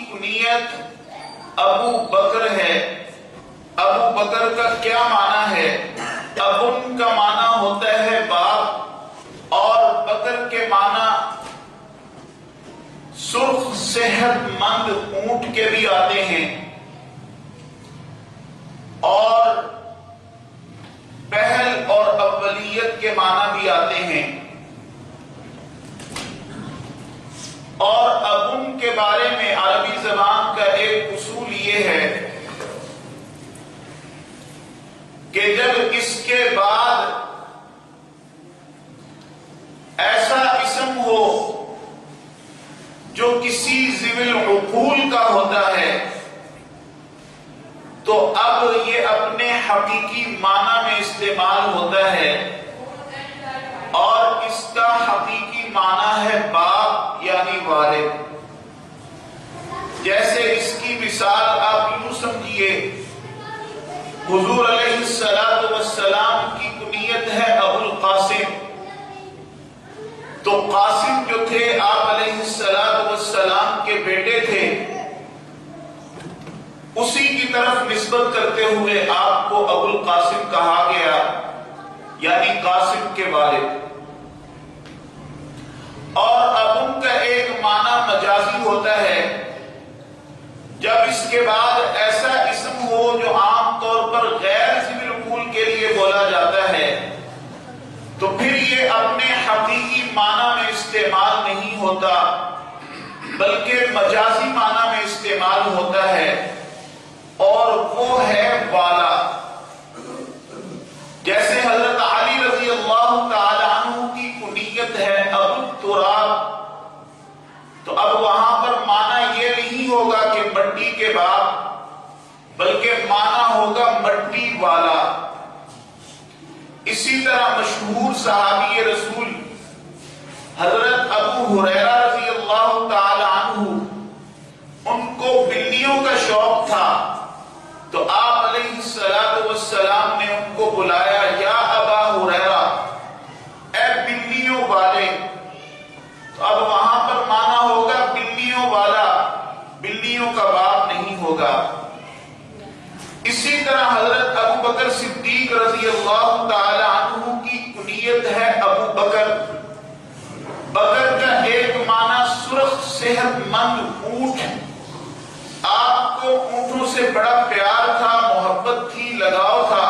کنیت ابو بکر ہے۔ ابو بکر کا کیا معنی ہے؟ ابن کا معنی ہوتا ہے باپ، اور بکر کے معنی سرخ صحت مند اونٹ کے بھی آتے ہیں، اور پہل اور اولیت کے معنی بھی آتے ہیں۔ اور ابن کے بارے میں عربی زبان کا ایک اصول یہ ہے کہ جب اس کے بعد ایسا اسم ہو جو کسی ذوی العقول کا ہوتا ہے تو اب یہ اپنے حقیقی معنی میں استعمال ہوتا ہے، اور اس کا حقیقی معنی ہے باپ یعنی والد۔ جیسے اس کی مثال آپ یوں سمجھیے، حضور علیہ السلام کی کنیت ہے ابو القاسم، تو قاسم جو تھے آپ علیہ السلام کے بیٹے تھے، اسی کی طرف نسبت کرتے ہوئے آپ کو ابو القاسم کہا گیا، یعنی قاسم کے والد۔ اور ابن کا ایک معنی مجازی ہوتا ہے، جب اس کے بعد ایسا اسم ہو جو عام طور پر غیر ذوی العقول کے لیے بولا جاتا ہے، تو پھر یہ اپنے حقیقی معنی میں استعمال نہیں ہوتا بلکہ مجازی معنی میں استعمال ہوتا ہے، اور وہ ہے والا۔ جیسے حضرت علی رضی اللہ تعالی عنہ کی کنیت ہے ابو تراب، تو اب وہاں پر معنی یہ نہیں ہوگا کہ مٹی کے باپ، بلکہ معنی ہوگا مٹی والا۔ اسی طرح مشہور صحابی رسول حضرت ابو ہریرہ رضی اللہ تعالی عنہ، ان کو بلیوں کا شوق تھا، تو آپ علیہ السلام نے ان کو بلایا، یا ابا ہریرہ، اے بلیوں والے۔ تو اب وہاں پر معنی ہوگا بلیوں والا، بلیوں کا باپ نہیں ہوگا۔ اسی طرح حضرت ابو بکر صدیق رضی اللہ تعالی عنہ کی کنیت ہے ابو بکر۔ بکر کا ایک معنی سرخ صحت مند اونٹ، آپ کو اونٹوں سے بڑا پیار تھا، محبت تھی، لگاؤ تھا،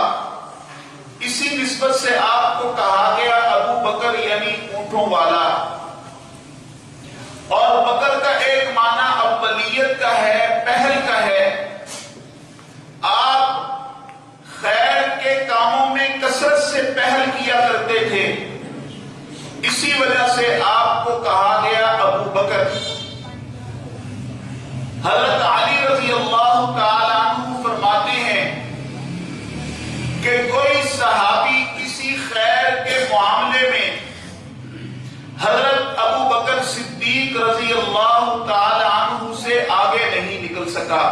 اسی نسبت سے آپ کو کہا گیا ابو بکر یعنی اونٹوں والا۔ اور بکر کا ایک معنی اولیت کا ہے، پہل کا ہے، آپ خیر کے کاموں میں کثرت سے پہل کیا کرتے تھے، اسی وجہ سے آپ کو کہا گیا ابو بکر۔ حضرت علی رضی اللہ تعالی عنہ فرماتے ہیں کہ کوئی صحابی کسی خیر کے معاملے میں حضرت ابو بکر صدیق رضی اللہ تعالی عنہ سے آگے نہیں نکل سکا۔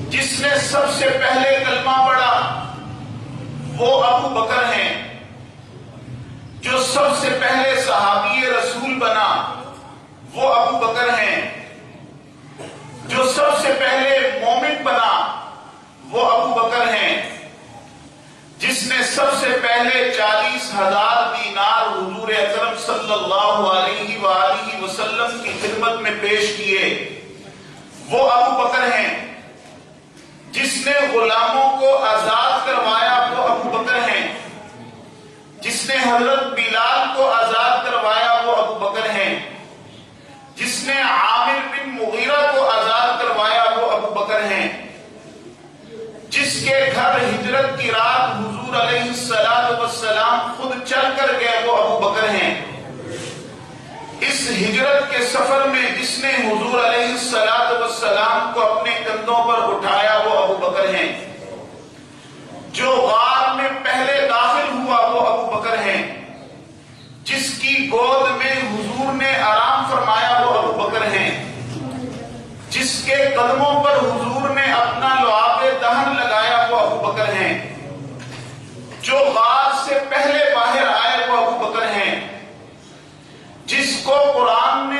جس نے سب سے پہلے کلمہ پڑھا وہ ابو بکر ہیں، جو سب سے پہلے صحابی رسول بنا وہ ابو بکر ہیں، جو سب سے پہلے مومن بنا وہ ابو بکر ہیں، جس نے سب سے پہلے 40,000 دینار حضور اکرم صلی اللہ علیہ وآلہ وسلم کی خدمت میں پیش کیے وہ ابو بکر ہیں، جس نے غلاموں کو آزاد کروایا وہ ابو بکر ہیں، جس نے حضرت بلال کو آزاد کروایا وہ ابو بکر ہیں، جس نے عامر بن مغیرہ کو آزاد کروایا وہ ابو بکر ہیں، جس کے گھر ہجرت کی رات حضور علیہ السلام خود چل کر گئے وہ ابو بکر ہیں، اس ہجرت کے سفر میں جس نے حضور علیہ السلام کو اپنے کندھوں پر اٹھایا وہ ابو بکر ہیں، جو غار میں پہلے داخل ہوا وہ ابو بکر ہیں، جس کی گود میں حضور نے آرام فرمایا وہ ابو بکر ہیں، جس کے قدموں پر حضور نے اپنا لعاب دہن لگایا وہ ابو بکر ہیں، جو غار سے پہلے باہر آئے وہ ابو بکر ہیں، جس کو قرآن نے